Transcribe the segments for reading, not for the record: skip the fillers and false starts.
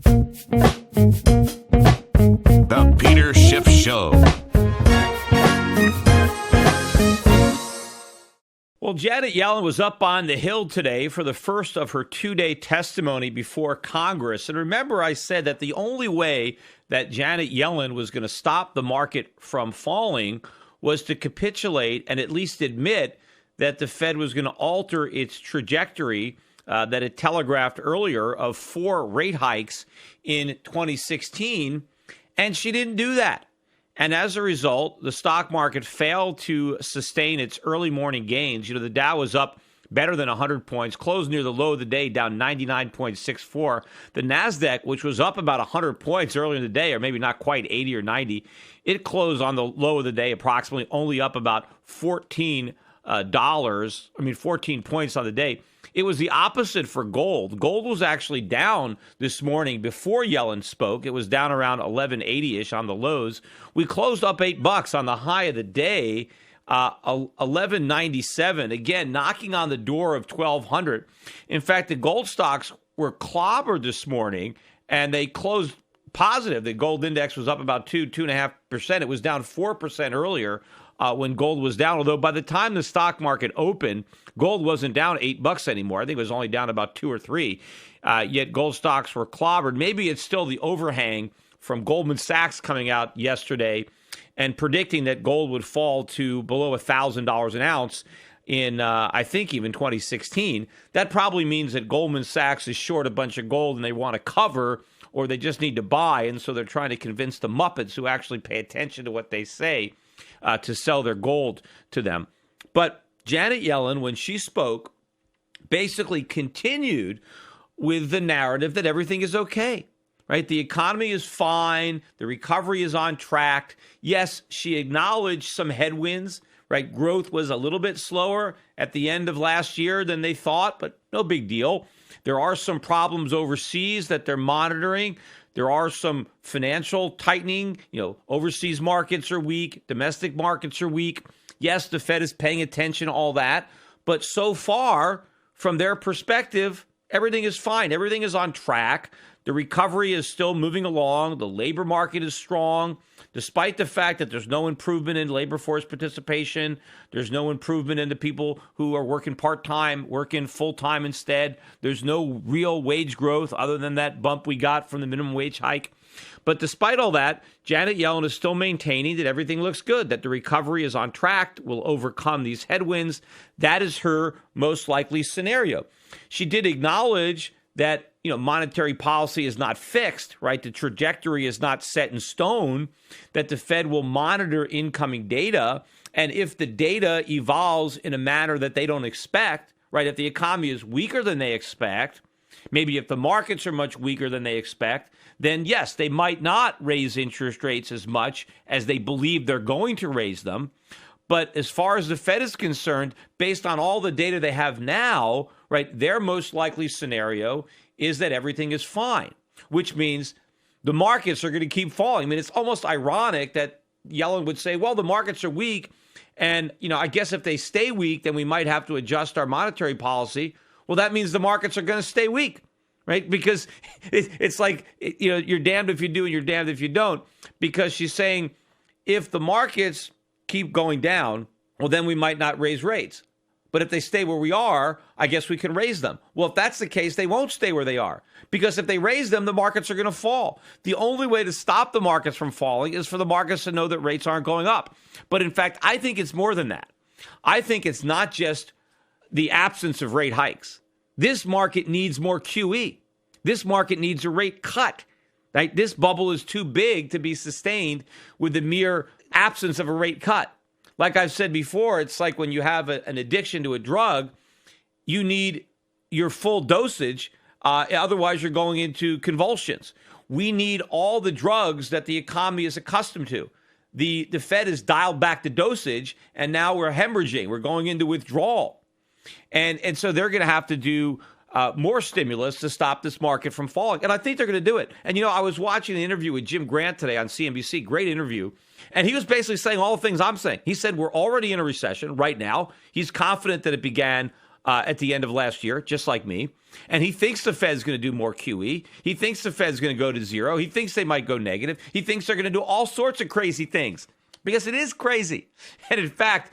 The Peter Schiff Show. Well, Janet Yellen was up on the Hill today for the first of her two-day testimony before Congress. And remember, I said that the only way that Janet Yellen was going to stop the market from falling was to capitulate and at least admit that the Fed was going to alter its trajectory that it telegraphed earlier of 4 rate hikes in 2016. And she didn't do that. And as a result, the stock market failed to sustain its early morning gains. You know, the Dow was up better than 100 points, closed near the low of the day, down 99.64. The NASDAQ, which was up about 100 points earlier in the day, or maybe not quite 80 or 90, it closed on the low of the day approximately only up about $14 14 points on the day. It was the opposite for gold. Gold was actually down this morning before Yellen spoke. It was down around 1180-ish on the lows. We closed up $8 on the high of the day, 1197, again, knocking on the door of 1200. In fact, the gold stocks were clobbered this morning, and they closed positive. The gold index was up about 2.5%. It was down 4% earlier when gold was down, although by the time the stock market opened, gold wasn't down $8 anymore. I think it was only down about 2 or 3. Yet gold stocks were clobbered. Maybe it's still the overhang from Goldman Sachs coming out yesterday and predicting that gold would fall to below $1,000 an ounce in, I think, even 2016. That probably means that Goldman Sachs is short a bunch of gold and they want to cover, or they just need to buy. And so they're trying to convince the Muppets who actually pay attention to what they say to sell their gold to them. But Janet Yellen, when she spoke, basically continued with the narrative that everything is okay, right? The economy is fine. The recovery is on track. Yes, she acknowledged some headwinds, right? Growth was a little bit slower at the end of last year than they thought, but no big deal. There are some problems overseas that they're monitoring. There are some financial tightening. Overseas markets are weak. Domestic markets are weak. Yes, the Fed is paying attention to all that. But so far, from their perspective, everything is fine. Everything is on track. The recovery is still moving along. The labor market is strong, despite the fact that there's no improvement in labor force participation. There's no improvement in the people who are working part-time, working full-time instead. There's no real wage growth other than that bump we got from the minimum wage hike. But despite all that, Janet Yellen is still maintaining that everything looks good, that the recovery is on track, will overcome these headwinds. That is her most likely scenario. She did acknowledge that monetary policy is not fixed, right? The trajectory is not set in stone, that the Fed will monitor incoming data. And if the data evolves in a manner that they don't expect, right? If the economy is weaker than they expect, maybe if the markets are much weaker than they expect, then yes, they might not raise interest rates as much as they believe they're going to raise them. But as far as the Fed is concerned, based on all the data they have now, right, their most likely scenario is that everything is fine, which means the markets are going to keep falling. I mean, it's almost ironic that Yellen would say, well, the markets are weak. And, I guess if they stay weak, then we might have to adjust our monetary policy. Well, that means the markets are going to stay weak, right? Because it's like, you're damned if you do and you're damned if you don't. Because she's saying if the markets keep going down, well, then we might not raise rates. But if they stay where we are, I guess we can raise them. Well, if that's the case, they won't stay where they are. Because if they raise them, the markets are going to fall. The only way to stop the markets from falling is for the markets to know that rates aren't going up. But in fact, I think it's more than that. I think it's not just the absence of rate hikes. This market needs more QE. This market needs a rate cut. Right? This bubble is too big to be sustained with the mere absence of a rate cut. Like I've said before, it's like when you have an addiction to a drug, you need your full dosage. Otherwise, you're going into convulsions. We need all the drugs that the economy is accustomed to. The Fed has dialed back the dosage, and now we're hemorrhaging. We're going into withdrawal. And so they're going to have to do more stimulus to stop this market from falling. And I think they're going to do it. And, I was watching an interview with Jim Grant today on CNBC. Great interview. And he was basically saying all the things I'm saying. He said we're already in a recession right now. He's confident that it began at the end of last year, just like me. And he thinks the Fed's going to do more QE. He thinks the Fed's going to go to zero. He thinks they might go negative. He thinks they're going to do all sorts of crazy things because it is crazy. And in fact,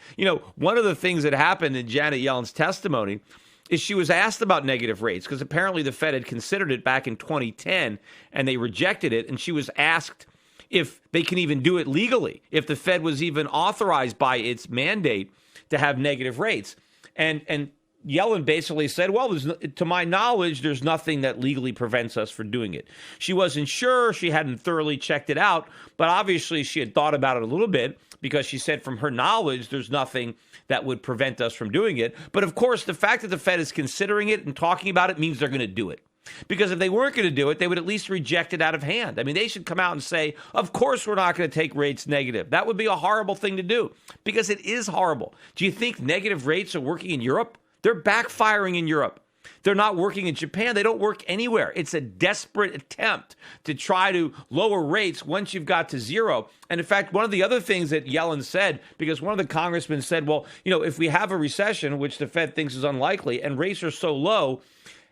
one of the things that happened in Janet Yellen's testimony is she was asked about negative rates because apparently the Fed had considered it back in 2010 and they rejected it. And she was asked if they can even do it legally, if the Fed was even authorized by its mandate to have negative rates. And Yellen basically said, well, to my knowledge, there's nothing that legally prevents us from doing it. She wasn't sure. She hadn't thoroughly checked it out. But obviously, she had thought about it a little bit because she said from her knowledge, there's nothing that would prevent us from doing it. But of course, the fact that the Fed is considering it and talking about it means they're going to do it. Because if they weren't going to do it, they would at least reject it out of hand. I mean, they should come out and say, of course, we're not going to take rates negative. That would be a horrible thing to do because it is horrible. Do you think negative rates are working in Europe? They're backfiring in Europe. They're not working in Japan. They don't work anywhere. It's a desperate attempt to try to lower rates once you've got to zero. And in fact, one of the other things that Yellen said, because one of the congressmen said, well, if we have a recession, which the Fed thinks is unlikely, and rates are so low,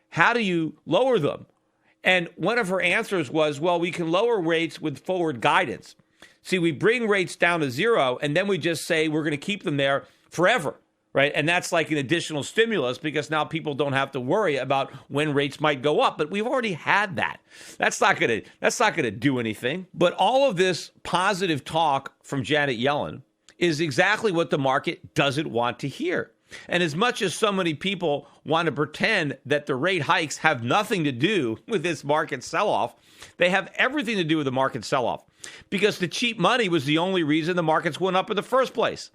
how do you lower them? And one of her answers was, well, we can lower rates with forward guidance. See, we bring rates down to zero, and then we just say we're going to keep them there forever, right? And that's like an additional stimulus because now people don't have to worry about when rates might go up. But we've already had that. That's not going to do anything. But all of this positive talk from Janet Yellen is exactly what the market doesn't want to hear. And as much as so many people want to pretend that the rate hikes have nothing to do with this market sell-off, they have everything to do with the market sell-off because the cheap money was the only reason the markets went up in the first place.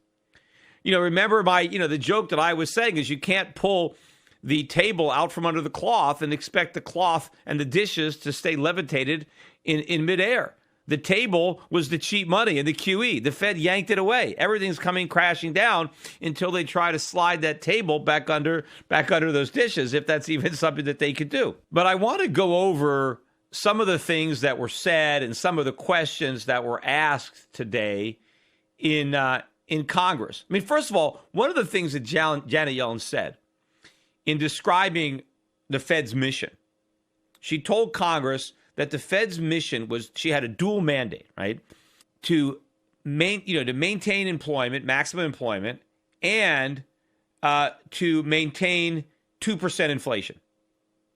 Remember the joke that I was saying is you can't pull the table out from under the cloth and expect the cloth and the dishes to stay levitated in midair. The table was the cheap money and the QE. The Fed yanked it away. Everything's coming crashing down until they try to slide that table back under those dishes, if that's even something that they could do. But I want to go over some of the things that were said and some of the questions that were asked today in Congress. I mean, first of all, one of the things that Janet Yellen said in describing the Fed's mission, she told Congress that the Fed's mission was she had a dual mandate, right? To maintain employment, maximum employment, and to maintain 2% inflation.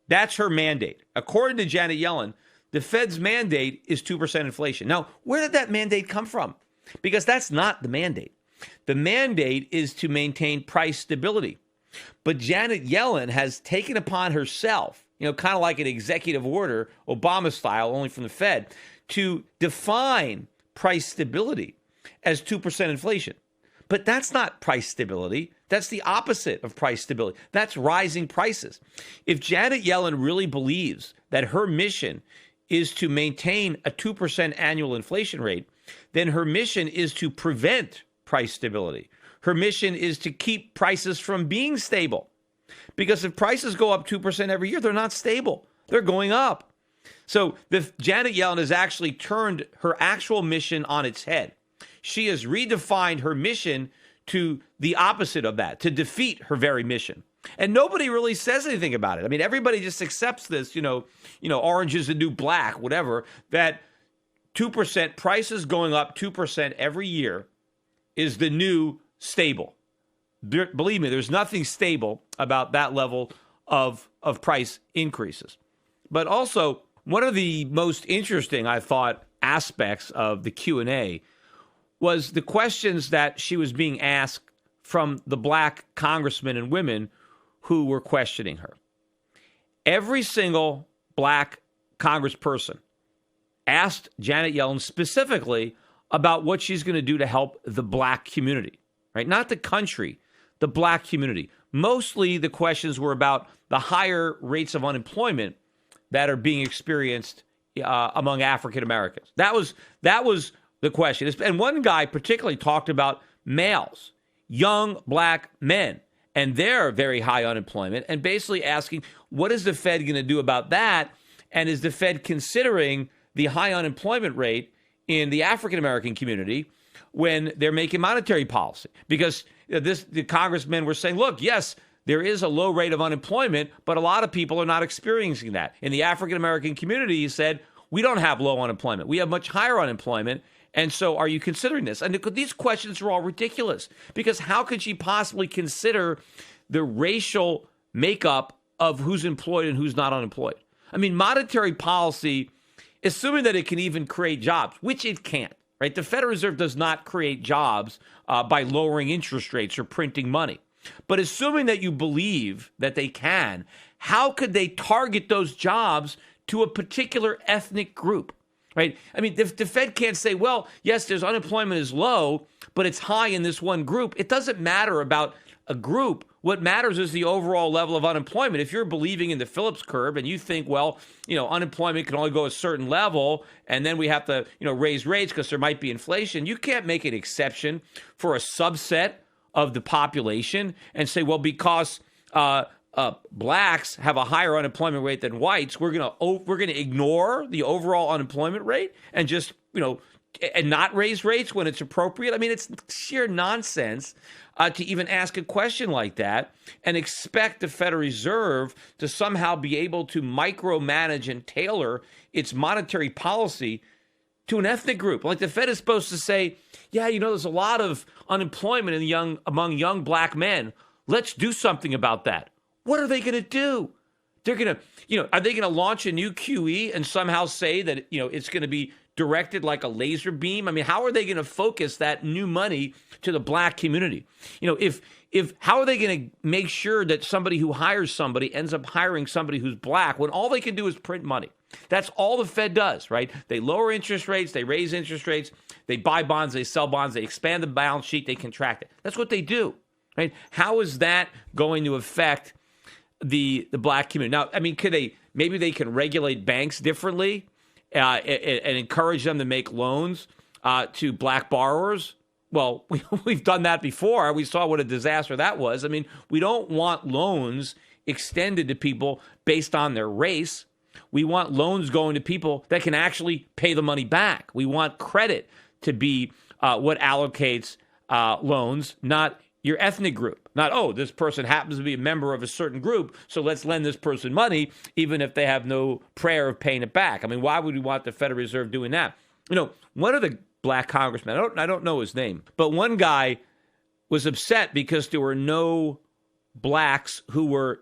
That's her mandate. According to Janet Yellen, the Fed's mandate is 2% inflation. Now, where did that mandate come from? Because that's not the mandate. The mandate is to maintain price stability. But Janet Yellen has taken upon herself, kind of like an executive order, Obama style, only from the Fed, to define price stability as 2% inflation. But that's not price stability. That's the opposite of price stability. That's rising prices. If Janet Yellen really believes that her mission is to maintain a 2% annual inflation rate, then her mission is to prevent price stability. Her mission is to keep prices from being stable. Because if prices go up 2% every year, they're not stable. They're going up. So Janet Yellen has actually turned her actual mission on its head. She has redefined her mission to the opposite of that, to defeat her very mission. And nobody really says anything about it. I mean, everybody just accepts this, orange is the new black, whatever, that 2%, prices going up 2% every year is the new stable. Believe me, there's nothing stable about that level of price increases. But also, one of the most interesting, I thought, aspects of the Q&A was the questions that she was being asked from the black congressmen and women who were questioning her. Every single black congressperson asked Janet Yellen specifically about what she's going to do to help the black community, right? Not the country, the black community. Mostly the questions were about the higher rates of unemployment that are being experienced among African Americans. That was the question. And one guy particularly talked about males, young black men, and their very high unemployment, and basically asking, what is the Fed going to do about that? And is the Fed considering the high unemployment rate in the African American community when they're making monetary policy? Because the congressmen were saying, look, yes, there is a low rate of unemployment, but a lot of people are not experiencing that. In the African American community, he said, we don't have low unemployment. We have much higher unemployment. And so are you considering this? And these questions are all ridiculous, because how could she possibly consider the racial makeup of who's employed and who's not unemployed? I mean, monetary policy, assuming that it can even create jobs, which it can't, right? The Federal Reserve does not create jobs by lowering interest rates or printing money. But assuming that you believe that they can, how could they target those jobs to a particular ethnic group, right? I mean, the Fed can't say, well, yes, there's unemployment is low, but it's high in this one group. It doesn't matter about a group. What matters is the overall level of unemployment. If you're believing in the Phillips curve and you think, well, unemployment can only go a certain level and then we have to, raise rates because there might be inflation, you can't make an exception for a subset of the population and say, well, because blacks have a higher unemployment rate than whites, we're gonna ignore the overall unemployment rate and just and not raise rates when it's appropriate. I mean, it's sheer nonsense to even ask a question like that and expect the Federal Reserve to somehow be able to micromanage and tailor its monetary policy to an ethnic group. Like the Fed is supposed to say, yeah, there's a lot of unemployment among young black men. Let's do something about that. What are they going to do? They're going to, are they going to launch a new QE and somehow say that, it's going to be directed like a laser beam? I mean, how are they going to focus that new money to the black community? If how are they going to make sure that somebody who hires somebody ends up hiring somebody who's black when all they can do is print money? That's all the Fed does, right? They lower interest rates, they raise interest rates, they buy bonds, they sell bonds, they expand the balance sheet, they contract it. That's what they do, right? How is that going to affect the black community? Now, I mean, maybe they can regulate banks differently and encourage them to make loans to black borrowers. Well, we've done that before. We saw what a disaster that was. I mean, we don't want loans extended to people based on their race. We want loans going to people that can actually pay the money back. We want credit to be what allocates loans, not your ethnic group. Not, oh, this person happens to be a member of a certain group, so let's lend this person money, even if they have no prayer of paying it back. I mean, why would we want the Federal Reserve doing that? One of the black congressmen, I don't know his name, but one guy was upset because there were no blacks who were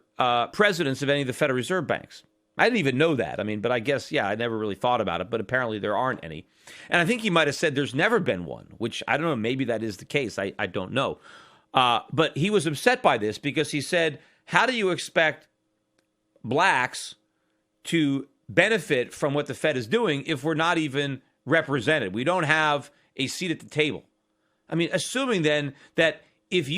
presidents of any of the Federal Reserve banks. I didn't even know that. I mean, but I guess, I never really thought about it, but apparently there aren't any. And I think he might have said there's never been one, which I don't know, maybe that is the case. I don't know. But he was upset by this because he said, how do you expect blacks to benefit from what the Fed is doing if we're not even represented? We don't have a seat at the table. I mean, assuming then that if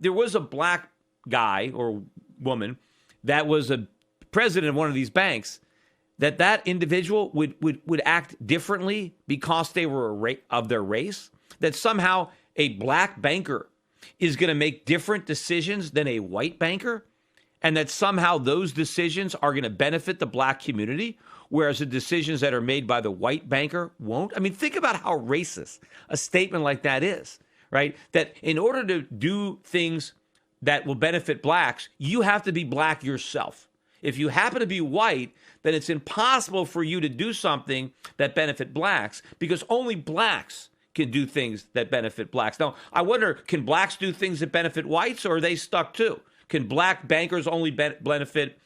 there was a black guy or woman that was a president of one of these banks, that individual would act differently because they were of their race, that somehow a black banker is going to make different decisions than a white banker, and that somehow those decisions are going to benefit the black community, whereas the decisions that are made by the white banker won't. I mean, think about how racist a statement like that is, right? That in order to do things that will benefit blacks, you have to be black yourself. If you happen to be white, then it's impossible for you to do something that benefit blacks, because only blacks can do things that benefit blacks. Now, I wonder, can blacks do things that benefit whites, or are they stuck too? Can black bankers only benefit,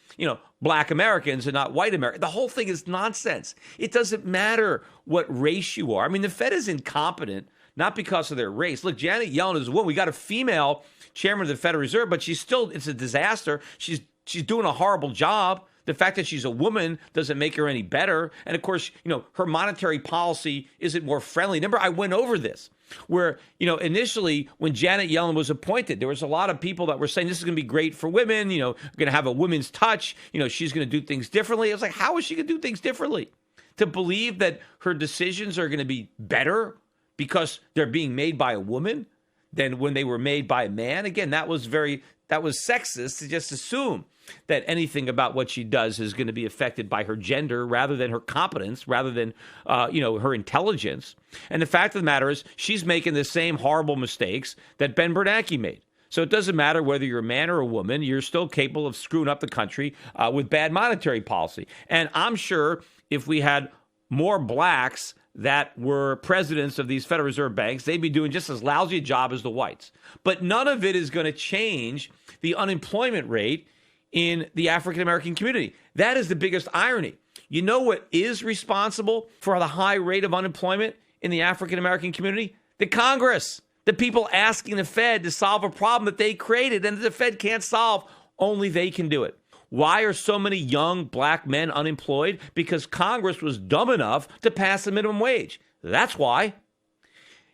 black Americans and not white Americans? The whole thing is nonsense. It doesn't matter what race you are. I mean, the Fed is incompetent, not because of their race. Look, Janet Yellen is a woman. We got a female chairman of the Federal Reserve, but it's a disaster. She's doing a horrible job. The fact that she's a woman doesn't make her any better. And of course, her monetary policy isn't more friendly. Remember, I went over this where, initially when Janet Yellen was appointed, there was a lot of people that were saying this is going to be great for women, going to have a women's touch, she's going to do things differently. I was like, how is she going to do things differently? To believe that her decisions are going to be better because they're being made by a woman than when they were made by a man. Again, that was sexist to just assume that anything about what she does is going to be affected by her gender rather than her competence, rather than, her intelligence. And the fact of the matter is she's making the same horrible mistakes that Ben Bernanke made. So it doesn't matter whether you're a man or a woman, you're still capable of screwing up the country with bad monetary policy. And I'm sure if we had more blacks that were presidents of these Federal Reserve banks, they'd be doing just as lousy a job as the whites. But none of it is going to change the unemployment rate in the African American community. That is the biggest irony. You know what is responsible for the high rate of unemployment in the African American community? The Congress, the people asking the Fed to solve a problem that they created and that the Fed can't solve. Only they can do it. Why are so many young black men unemployed? Because Congress was dumb enough to pass the minimum wage. That's why.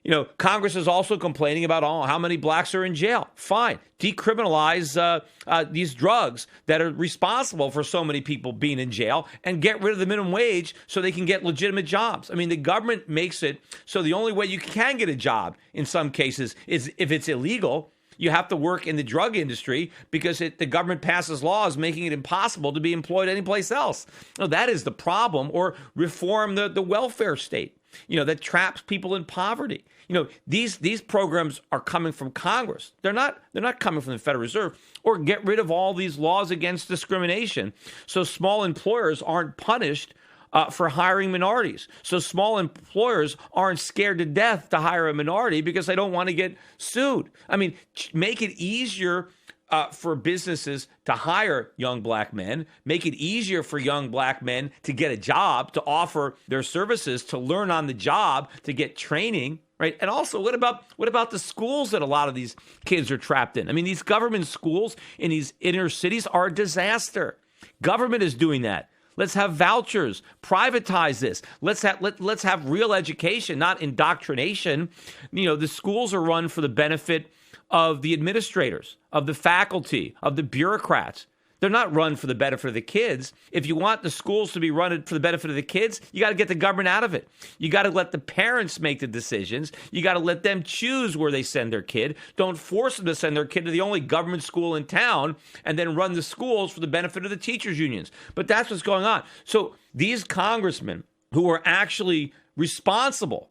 You know, Congress is also complaining about how many blacks are in jail. Fine. Decriminalize these drugs that are responsible for so many people being in jail and get rid of the minimum wage so they can get legitimate jobs. I mean, the government makes it so the only way you can get a job in some cases is if it's illegal. You have to work in the drug industry because the government passes laws making it impossible to be employed anyplace else. No, that is the problem. Or reform the welfare state, that traps people in poverty. These programs are coming from Congress. They're not coming from the Federal Reserve. Or get rid of all these laws against discrimination so small employers aren't punished for hiring minorities. So small employers aren't scared to death to hire a minority because they don't want to get sued. I mean, make it easier for businesses to hire young black men, make it easier for young black men to get a job, to offer their services, to learn on the job, to get training, right? And also, what about the schools that a lot of these kids are trapped in? I mean, these government schools in these inner cities are a disaster. Government is doing that. Let's have vouchers, privatize this. Let's have real education, not indoctrination. The schools are run for the benefit of the administrators, of the faculty, of the bureaucrats. They're not run for the benefit of the kids. If you want the schools to be run for the benefit of the kids, you got to get the government out of it. You got to let the parents make the decisions. You got to let them choose where they send their kid. Don't force them to send their kid to the only government school in town and then run the schools for the benefit of the teachers' unions. But that's what's going on. So these congressmen who are actually responsible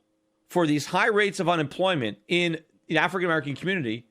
for these high rates of unemployment in the African American community,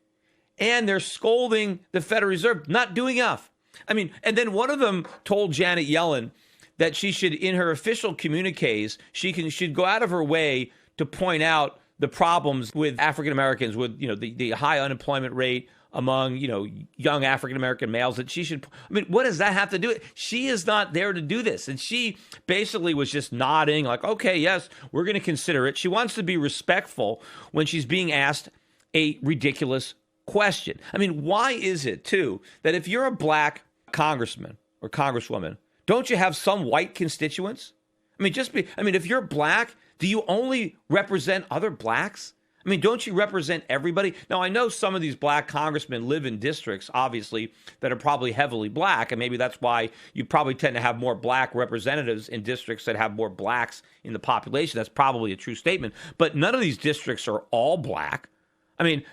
and they're scolding the Federal Reserve, not doing enough. I mean, and then one of them told Janet Yellen that she should, in her official communiques, should go out of her way to point out the problems with African Americans, with the high unemployment rate among young African American males. That she should. I mean, what does that have to do? She is not there to do this, and she basically was just nodding, like, okay, yes, we're going to consider it. She wants to be respectful when she's being asked a ridiculous question. I mean, why is it, too, that if you're a black congressman or congresswoman, don't you have some white constituents? I mean, if you're black, do you only represent other blacks? I mean, don't you represent everybody? Now, I know some of these black congressmen live in districts, obviously, that are probably heavily black, and maybe that's why you probably tend to have more black representatives in districts that have more blacks in the population. That's probably a true statement. But none of these districts are all black. I mean,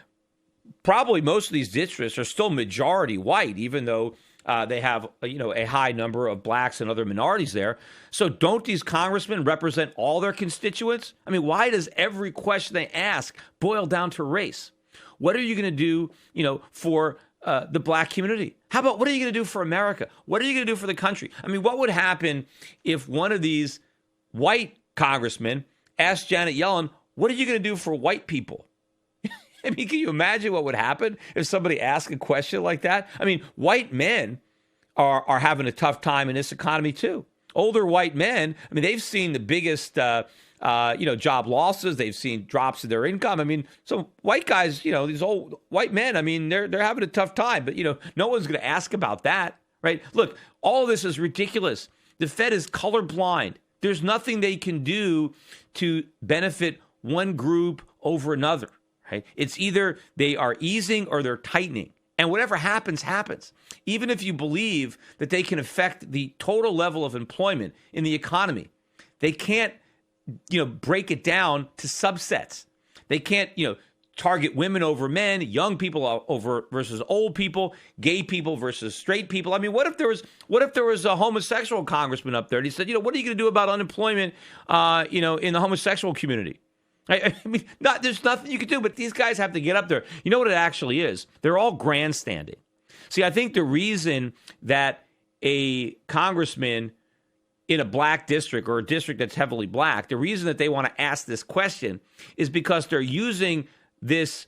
probably most of these districts are still majority white, even though they have a high number of blacks and other minorities there. So don't these congressmen represent all their constituents? I mean, why does every question they ask boil down to race? What are you going to do, for the black community? How about what are you going to do for America? What are you going to do for the country? I mean, what would happen if one of these white congressmen asked Janet Yellen, what are you going to do for white people? I mean, can you imagine what would happen if somebody asked a question like that? I mean, white men are having a tough time in this economy, too. Older white men, I mean, they've seen the biggest, job losses. They've seen drops in their income. I mean, so white guys, these old white men, I mean, they're having a tough time. But, no one's going to ask about that, right? Look, all of this is ridiculous. The Fed is colorblind. There's nothing they can do to benefit one group over another. Right? It's either they are easing or they're tightening. And whatever happens, happens. Even if you believe that they can affect the total level of employment in the economy, they can't, break it down to subsets. They can't, target women over men, young people over versus old people, gay people versus straight people. I mean, what if there was a homosexual congressman up there and he said, what are you going to do about unemployment, in the homosexual community? I mean, there's nothing you can do, but these guys have to get up there. You know what it actually is? They're all grandstanding. See, I think the reason that a congressman in a black district or a district that's heavily black, the reason that they want to ask this question is because they're using this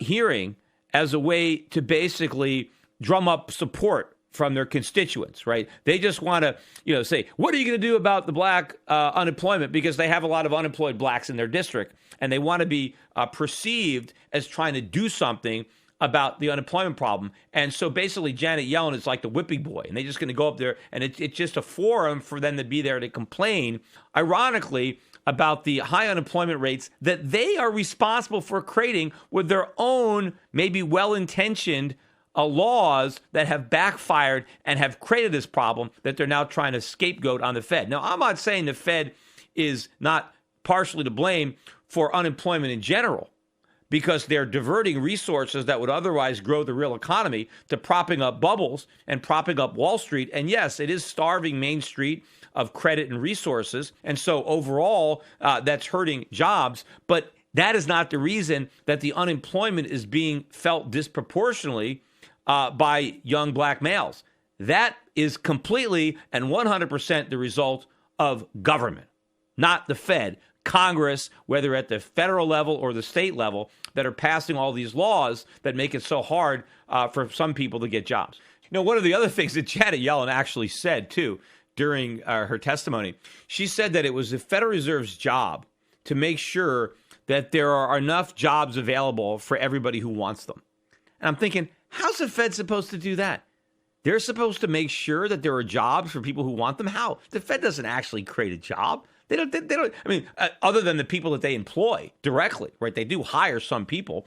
hearing as a way to basically drum up support from their constituents, right? They just want to, say, what are you going to do about the black unemployment? Because they have a lot of unemployed blacks in their district, and they want to be perceived as trying to do something about the unemployment problem. And so basically Janet Yellen is like the whipping boy, and they're just going to go up there, and it's just a forum for them to be there to complain, ironically, about the high unemployment rates that they are responsible for creating with their own maybe well-intentioned laws that have backfired and have created this problem that they're now trying to scapegoat on the Fed. Now, I'm not saying the Fed is not partially to blame for unemployment in general, because they're diverting resources that would otherwise grow the real economy to propping up bubbles and propping up Wall Street. And yes, it is starving Main Street of credit and resources. And so overall, that's hurting jobs. But that is not the reason that the unemployment is being felt disproportionately by young black males. That is completely and 100% the result of government, not the Fed. Congress, whether at the federal level or the state level, that are passing all these laws that make it so hard for some people to get jobs. One of the other things that Janet Yellen actually said, too, during her testimony, she said that it was the Federal Reserve's job to make sure that there are enough jobs available for everybody who wants them. And I'm thinking, how's the Fed supposed to do that? They're supposed to make sure that there are jobs for people who want them? How? The Fed doesn't actually create a job. They don't. I mean, other than the people that they employ directly, right? They do hire some people.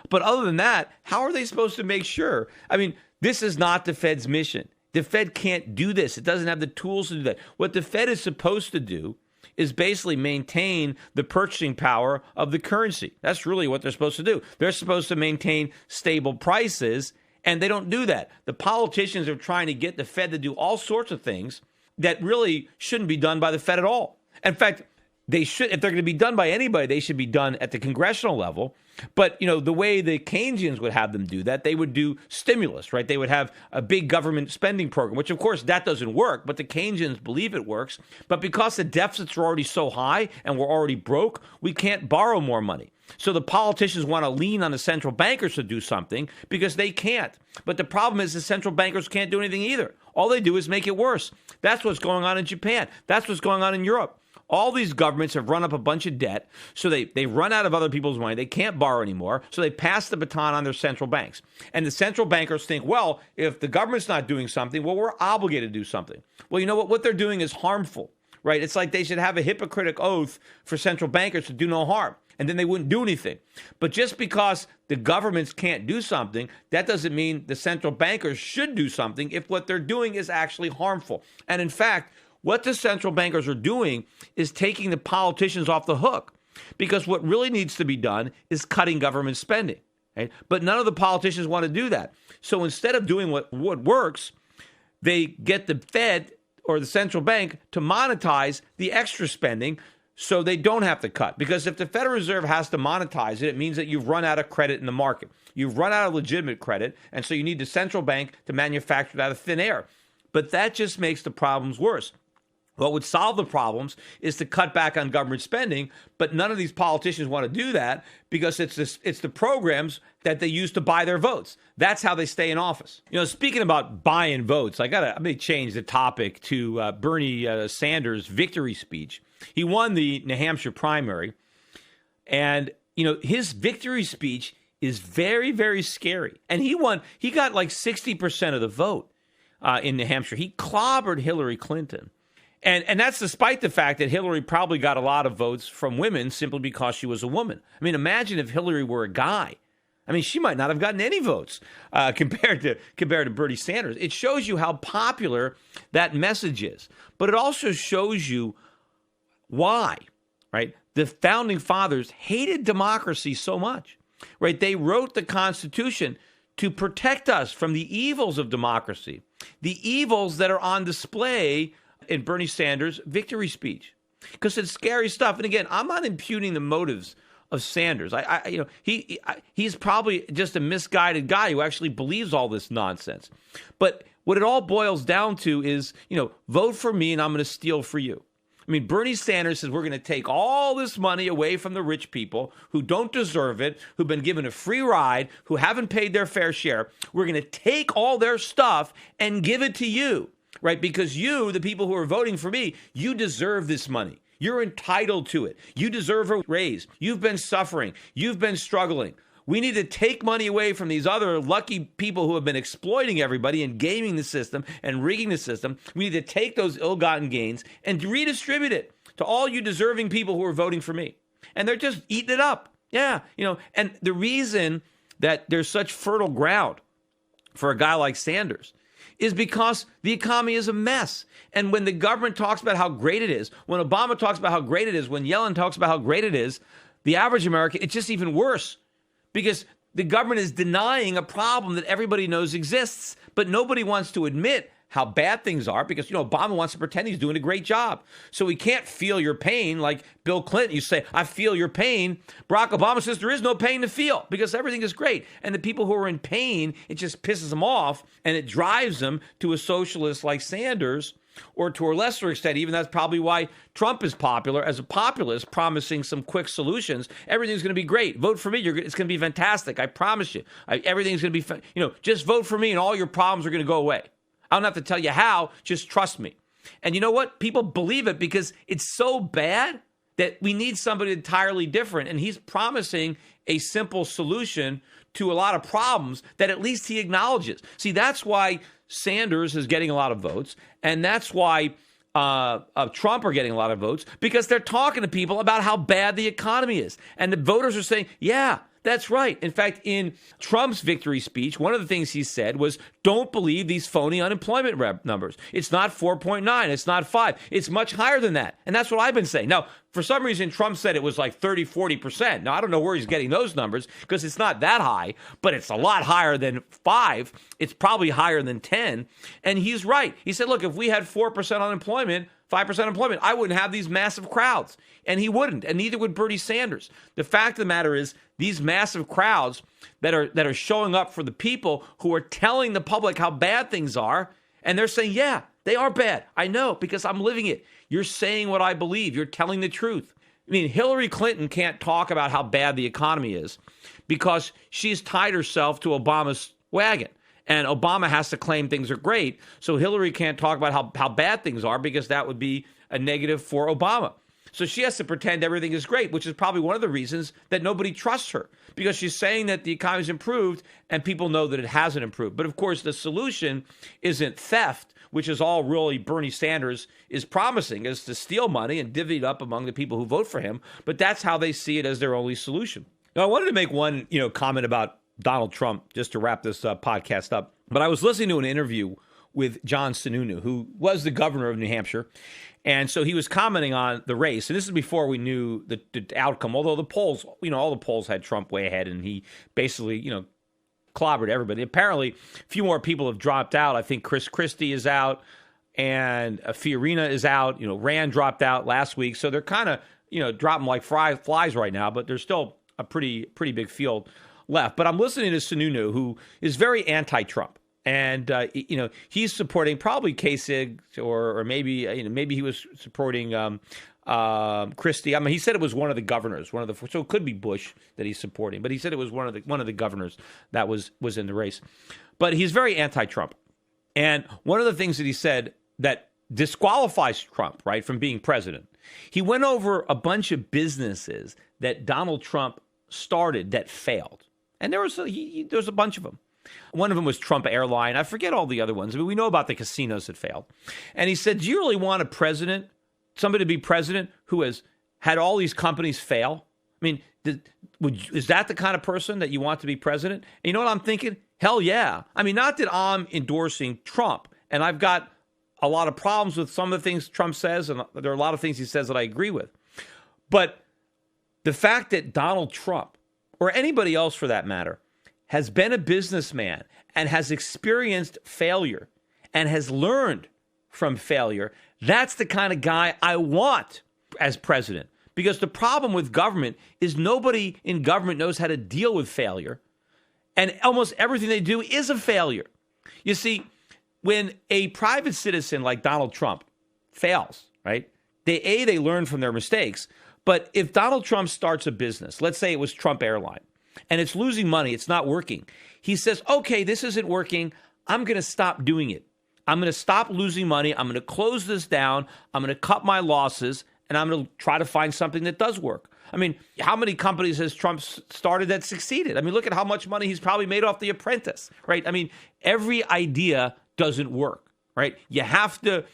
But other than that, how are they supposed to make sure? I mean, this is not the Fed's mission. The Fed can't do this. It doesn't have the tools to do that. What the Fed is supposed to do is basically maintain the purchasing power of the currency. That's really what they're supposed to do. They're supposed to maintain stable prices, and they don't do that. The politicians are trying to get the Fed to do all sorts of things that really shouldn't be done by the Fed at all. In fact, they should, if they're going to be done by anybody, they should be done at the congressional level. But, the way the Keynesians would have them do that, they would do stimulus, right? They would have a big government spending program, which, of course, that doesn't work. But the Keynesians believe it works. But because the deficits are already so high and we're already broke, we can't borrow more money. So the politicians want to lean on the central bankers to do something because they can't. But the problem is the central bankers can't do anything either. All they do is make it worse. That's what's going on in Japan. That's what's going on in Europe. All these governments have run up a bunch of debt, so they run out of other people's money. They can't borrow anymore, so they pass the baton on their central banks. And the central bankers think, well, if the government's not doing something, well, we're obligated to do something. Well, you know what? What they're doing is harmful, right? It's like they should have a Hippocratic oath for central bankers to do no harm, and then they wouldn't do anything. But just because the governments can't do something, that doesn't mean the central bankers should do something if what they're doing is actually harmful. And in fact, what the central bankers are doing is taking the politicians off the hook, because what really needs to be done is cutting government spending. Right? But none of the politicians want to do that. So instead of doing what works, they get the Fed or the central bank to monetize the extra spending so they don't have to cut. Because if the Federal Reserve has to monetize it, it means that you've run out of credit in the market. You've run out of legitimate credit, and so you need the central bank to manufacture it out of thin air. But that just makes the problems worse. What would solve the problems is to cut back on government spending, but none of these politicians want to do that because it's the programs that they use to buy their votes. That's how they stay in office. Speaking about buying votes, I'm going to change the topic to Bernie Sanders' victory speech. He won the New Hampshire primary, and his victory speech is very, very scary. And he got like 60% of the vote in New Hampshire. He clobbered Hillary Clinton. And that's despite the fact that Hillary probably got a lot of votes from women simply because she was a woman. I mean, imagine if Hillary were a guy. I mean, she might not have gotten any votes compared to Bernie Sanders. It shows you how popular that message is. But it also shows you why, right? The founding fathers hated democracy so much, right? They wrote the Constitution to protect us from the evils of democracy, the evils that are on display in Bernie Sanders' victory speech, because it's scary stuff. And again, I'm not impugning the motives of Sanders. He's probably just a misguided guy who actually believes all this nonsense. But what it all boils down to is, vote for me and I'm going to steal for you. I mean, Bernie Sanders says we're going to take all this money away from the rich people who don't deserve it, who've been given a free ride, who haven't paid their fair share. We're going to take all their stuff and give it to you, right? Because you, the people who are voting for me, you deserve this money. You're entitled to it. You deserve a raise. You've been suffering. You've been struggling. We need to take money away from these other lucky people who have been exploiting everybody and gaming the system and rigging the system. We need to take those ill-gotten gains and redistribute it to all you deserving people who are voting for me. And they're just eating it up. Yeah, and the reason that there's such fertile ground for a guy like Sanders is because the economy is a mess. And when the government talks about how great it is, when Obama talks about how great it is, when Yellen talks about how great it is, the average American, it's just even worse. Because the government is denying a problem that everybody knows exists, but nobody wants to admit how bad things are because, Obama wants to pretend he's doing a great job. So he can't feel your pain like Bill Clinton. You say, I feel your pain. Barack Obama says there is no pain to feel because everything is great. And the people who are in pain, it just pisses them off and it drives them to a socialist like Sanders. Or to a lesser extent, even that's probably why Trump is popular as a populist, promising some quick solutions. Everything's going to be great. Vote for me. It's going to be fantastic. I promise you. Everything's going to be, just vote for me and all your problems are going to go away. I don't have to tell you how. Just trust me. And you know what? People believe it because it's so bad that we need somebody entirely different. And he's promising a simple solution to a lot of problems that at least he acknowledges. See, that's why Sanders is getting a lot of votes, and that's why Trump are getting a lot of votes, because they're talking to people about how bad the economy is. And the voters are saying, yeah, that's right. In fact, in Trump's victory speech, one of the things he said was, don't believe these phony unemployment numbers. It's not 4.9. It's not 5. It's much higher than that. And that's what I've been saying. Now, for some reason, Trump said it was like 30, 40%. Now, I don't know where he's getting those numbers because it's not that high, but it's a lot higher than 5. It's probably higher than 10. And he's right. He said, look, if we had 4% unemployment, 5% unemployment, I wouldn't have these massive crowds. And he wouldn't, and neither would Bernie Sanders. The fact of the matter is, these massive crowds that are showing up for the people who are telling the public how bad things are, and they're saying, yeah, they are bad. I know, because I'm living it. You're saying what I believe. You're telling the truth. I mean, Hillary Clinton can't talk about how bad the economy is because she's tied herself to Obama's wagon. And Obama has to claim things are great. So Hillary can't talk about how bad things are because that would be a negative for Obama. So she has to pretend everything is great, which is probably one of the reasons that nobody trusts her, because she's saying that the economy's improved and people know that it hasn't improved. But of course, the solution isn't theft, which is all really Bernie Sanders is promising, is to steal money and divvy it up among the people who vote for him. But that's how they see it as their only solution. Now, I wanted to make one, comment about Donald Trump just to wrap this podcast up. But I was listening to an interview with John Sununu, who was the governor of New Hampshire. And so he was commenting on the race. And this is before we knew the outcome, although the polls, all the polls had Trump way ahead. And he basically, clobbered everybody. Apparently, a few more people have dropped out. I think Chris Christie is out and Fiorina is out. Rand dropped out last week. So they're kind of, dropping like flies right now. But there's still a pretty big field left. But I'm listening to Sununu, who is very anti-Trump. And, he's supporting probably Kasich or maybe he was supporting Christie. I mean, he said it was one of the governors, so it could be Bush that he's supporting. But he said it was one of the governors that was in the race. But he's very anti-Trump. And one of the things that he said that disqualifies Trump, right, from being president, he went over a bunch of businesses that Donald Trump started that failed. And there was a bunch of them. One of them was Trump Airline. I forget all the other ones. I mean, we know about the casinos that failed. And he said, do you really want somebody to be president who has had all these companies fail? I mean, is that the kind of person that you want to be president? And you know what I'm thinking? Hell yeah. I mean, not that I'm endorsing Trump. And I've got a lot of problems with some of the things Trump says. And there are a lot of things he says that I agree with. But the fact that Donald Trump, or anybody else for that matter, has been a businessman and has experienced failure and has learned from failure, that's the kind of guy I want as president. Because the problem with government is nobody in government knows how to deal with failure. And almost everything they do is a failure. You see, when a private citizen like Donald Trump fails, right? They learn from their mistakes. But if Donald Trump starts a business, let's say it was Trump Airline, and it's losing money, it's not working. He says, okay, this isn't working. I'm going to stop doing it. I'm going to stop losing money. I'm going to close this down. I'm going to cut my losses, and I'm going to try to find something that does work. I mean, how many companies has Trump started that succeeded? I mean, look at how much money he's probably made off The Apprentice, right? I mean, every idea doesn't work, right? You have to,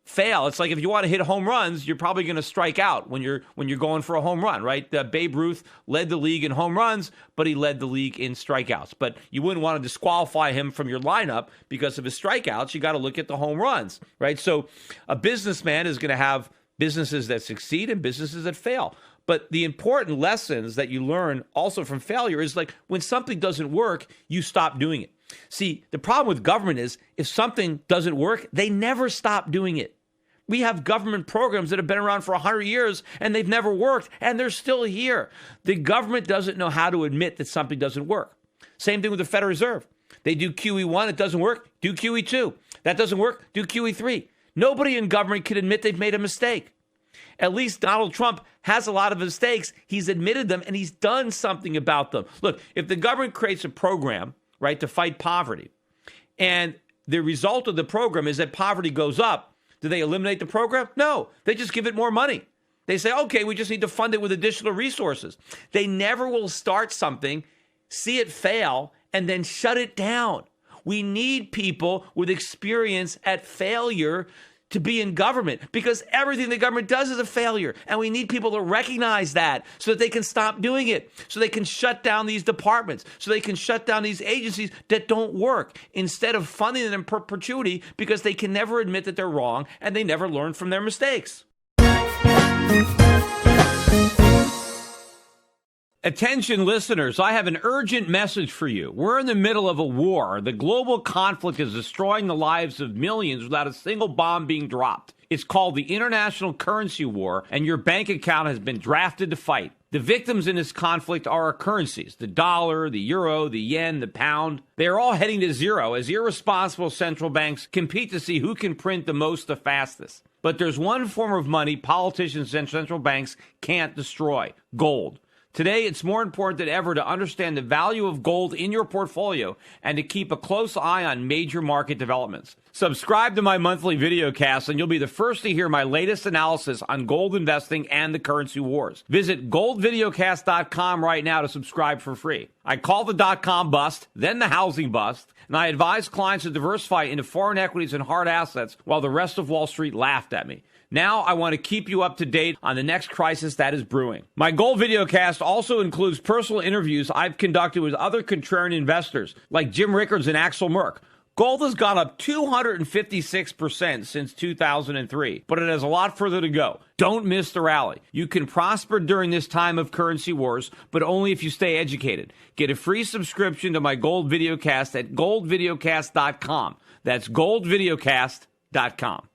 fail. It's like if you want to hit home runs, you're probably going to strike out when you're going for a home run, right? Babe Ruth led the league in home runs, but he led the league in strikeouts. But you wouldn't want to disqualify him from your lineup because of his strikeouts. You got to look at the home runs, right? So a businessman is going to have businesses that succeed and businesses that fail. But the important lessons that you learn also from failure is like when something doesn't work, you stop doing it. See, the problem with government is if something doesn't work, they never stop doing it. We have government programs that have been around for 100 years and they've never worked and they're still here. The government doesn't know how to admit that something doesn't work. Same thing with the Federal Reserve. They do QE1, it doesn't work, do QE2. That doesn't work, do QE3. Nobody in government can admit they've made a mistake. At least Donald Trump has a lot of mistakes. He's admitted them and he's done something about them. Look, if the government creates a program, right, to fight poverty, and the result of the program is that poverty goes up, do they eliminate the program? No, they just give it more money. They say, okay, we just need to fund it with additional resources. They never will start something, see it fail, and then shut it down. We need people with experience at failure to be in government because everything the government does is a failure. And we need people to recognize that so that they can stop doing it, so they can shut down these departments, so they can shut down these agencies that don't work instead of funding them in perpetuity because they can never admit that they're wrong and they never learn from their mistakes. Attention listeners, I have an urgent message for you. We're in the middle of a war. The global conflict is destroying the lives of millions without a single bomb being dropped. It's called the International Currency War, and your bank account has been drafted to fight. The victims in this conflict are our currencies, the dollar, the euro, the yen, the pound. They are all heading to zero as irresponsible central banks compete to see who can print the most the fastest. But there's one form of money politicians and central banks can't destroy: gold. Today, it's more important than ever to understand the value of gold in your portfolio and to keep a close eye on major market developments. Subscribe to my monthly videocast and you'll be the first to hear my latest analysis on gold investing and the currency wars. Visit goldvideocast.com right now to subscribe for free. I call the dot-com bust, then the housing bust, and I advise clients to diversify into foreign equities and hard assets while the rest of Wall Street laughed at me. Now I want to keep you up to date on the next crisis that is brewing. My Gold Videocast also includes personal interviews I've conducted with other contrarian investors like Jim Rickards and Axel Merck. Gold has gone up 256% since 2003, but it has a lot further to go. Don't miss the rally. You can prosper during this time of currency wars, but only if you stay educated. Get a free subscription to my Gold Videocast at goldvideocast.com. That's goldvideocast.com.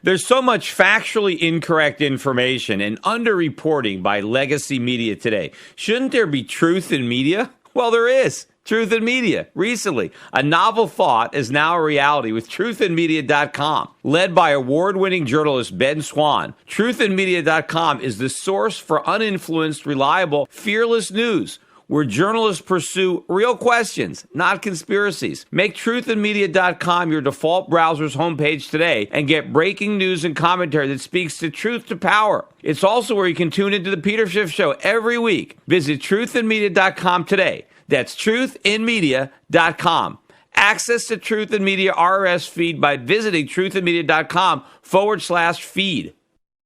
There's so much factually incorrect information and underreporting by legacy media today. Shouldn't there be truth in media? Well, there is. Truth in Media. Recently, a novel thought is now a reality with truthinmedia.com. Led by award-winning journalist Ben Swan, truthinmedia.com is the source for uninfluenced, reliable, fearless news, where journalists pursue real questions, not conspiracies. Make truthinmedia.com your default browser's homepage today and get breaking news and commentary that speaks the truth to power. It's also where you can tune into the Peter Schiff Show every week. Visit truthinmedia.com today. That's truthinmedia.com. Access to Truth in Media RSS feed by visiting truthinmedia.com/feed.